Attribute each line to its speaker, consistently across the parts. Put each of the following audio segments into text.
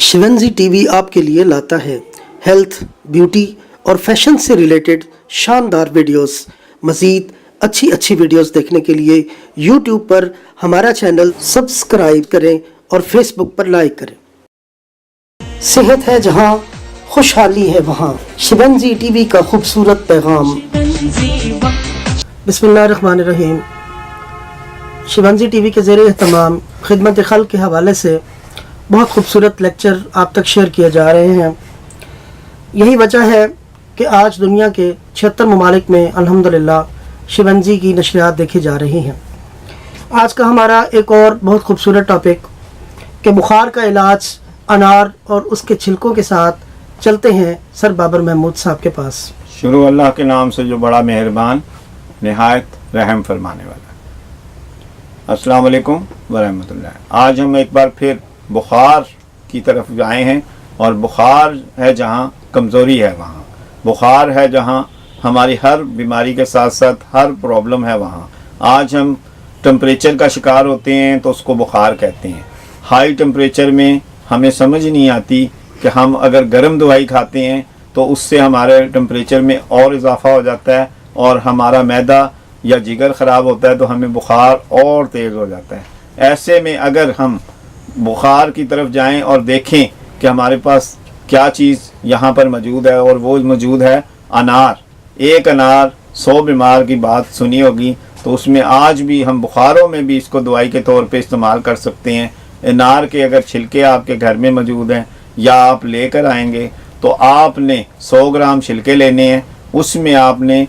Speaker 1: शिवंजी TV आपके लिए लाता है हेल्थ, ब्यूटी और फैशन से रिलेटेड शानदार वीडियोस। मज़ीद अच्छी वीडियोस देखने के लिए यूट्यूब पर हमारा चैनल सब्सक्राइब करें और फेसबुक पर लाइक करें। सेहत है जहां, खुशहाली है वहां। शिवंजी टीवी का खूबसूरत पैगाम। बिस्मिल्लाहिर्रहमानिर्रहीम। शिवंजी टीवी के ज़रिए तमाम खिदमत खल्क़ के हवाले से बहुत खूबसूरत लेक्चर आप तक शेयर किए जा रहे हैं। यही वजह है कि आज दुनिया के 76 ममालिक में अल्हम्दुलिल्लाह शिवंजी की नशरियात देखी जा रही हैं। आज का हमारा एक और बहुत खूबसूरत टॉपिक कि बुखार का इलाज अनार और उसके छिलकों के साथ। चलते हैं सर बाबर महमूद साहब के पास।
Speaker 2: शुरू अल्लाह के नाम से जो बड़ा मेहरबान निहायत रहम फरमाने वाला। अस्सलाम वालेकुम वरहमतुल्लाह। आज हम एक बार फिर बुखार की तरफ आए हैं और बुखार है जहाँ कमज़ोरी है वहाँ, बुखार है जहाँ हमारी हर बीमारी के साथ साथ हर प्रॉब्लम है वहाँ। आज हम टेम्परेचर का शिकार होते हैं तो उसको बुखार कहते हैं। हाई टेम्परेचर में हमें समझ नहीं आती कि हम अगर गर्म दवाई खाते हैं तो उससे हमारे टेम्परेचर में और इजाफा हो जाता है और हमारा मैदा या जिगर ख़राब होता है तो हमें बुखार और तेज़ हो जाता है। ऐसे में अगर हम बुखार की तरफ जाएं और देखें कि हमारे पास क्या चीज़ यहाँ पर मौजूद है, और वो मौजूद है अनार। एक अनार 100 बीमार की बात सुनी होगी, तो उसमें आज भी हम बुखारों में भी इसको दवाई के तौर पे इस्तेमाल कर सकते हैं। अनार के अगर छिलके आपके घर में मौजूद हैं या आप लेकर आएंगे तो आपने 100 ग्राम छिलके लेने हैं, उसमें आपने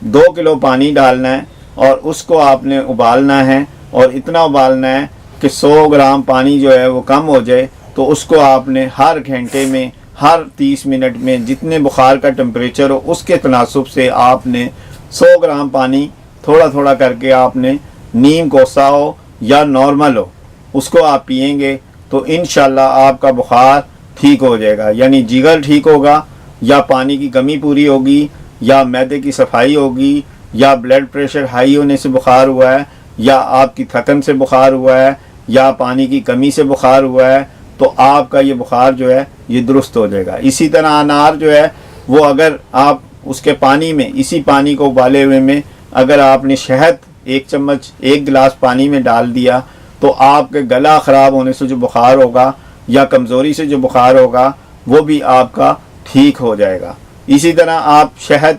Speaker 2: 2 किलो पानी डालना है और उसको आपने उबालना है, और इतना उबालना है कि 100 ग्राम पानी जो है वो कम हो जाए। तो उसको आपने हर घंटे में, हर 30 मिनट में जितने बुखार का टेम्परेचर हो उसके तनासुब से आपने 100 ग्राम पानी थोड़ा थोड़ा करके आपने नीम कोसा हो या नॉर्मल हो उसको आप पिएंगे तो इंशाल्लाह आपका बुखार ठीक हो जाएगा। यानी जिगर ठीक होगा, या पानी की कमी पूरी होगी, या मैदे की सफाई होगी, या ब्लड प्रेशर हाई होने से बुखार हुआ है, या आपकी थकन से बुखार हुआ है, या पानी की कमी से बुखार हुआ है, तो आपका ये बुखार जो है ये दुरुस्त हो जाएगा। इसी तरह अनार जो है वो अगर आप उसके पानी में, इसी पानी को उबाले हुए में अगर आपने शहद 1 चम्मच 1 गिलास पानी में डाल दिया तो आपके गला ख़राब होने से जो बुखार होगा या कमज़ोरी से जो बुखार होगा वो भी आपका ठीक हो जाएगा। इसी तरह आप शहद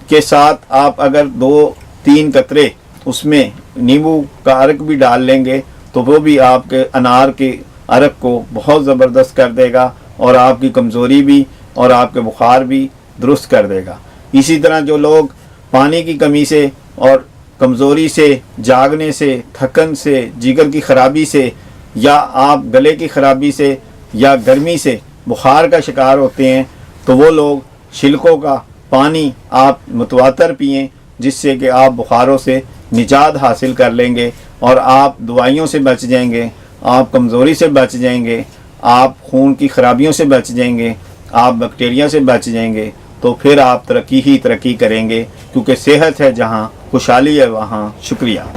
Speaker 2: के साथ आप अगर 2-3 कतरे उसमें नींबू का अर्क भी डाल लेंगे तो वो भी आपके अनार के अर्क को बहुत ज़बरदस्त कर देगा और आपकी कमज़ोरी भी और आपके बुखार भी दुरुस्त कर देगा। इसी तरह जो लोग पानी की कमी से और कमज़ोरी से, जागने से, थकन से, जिगर की ख़राबी से, या आप गले की ख़राबी से या गर्मी से बुखार का शिकार होते हैं तो वो लोग छिलकों का पानी आप मुतवातर पिएं, जिससे कि आप बुखारों से निजात हासिल कर लेंगे और आप दवाइयों से बच जाएंगे, आप कमज़ोरी से बच जाएंगे, आप खून की ख़राबियों से बच जाएंगे, आप बैक्टीरिया से बच जाएंगे। तो फिर आप तरक्की ही तरक्की करेंगे, क्योंकि सेहत है जहाँ, खुशहाली है वहाँ। शुक्रिया।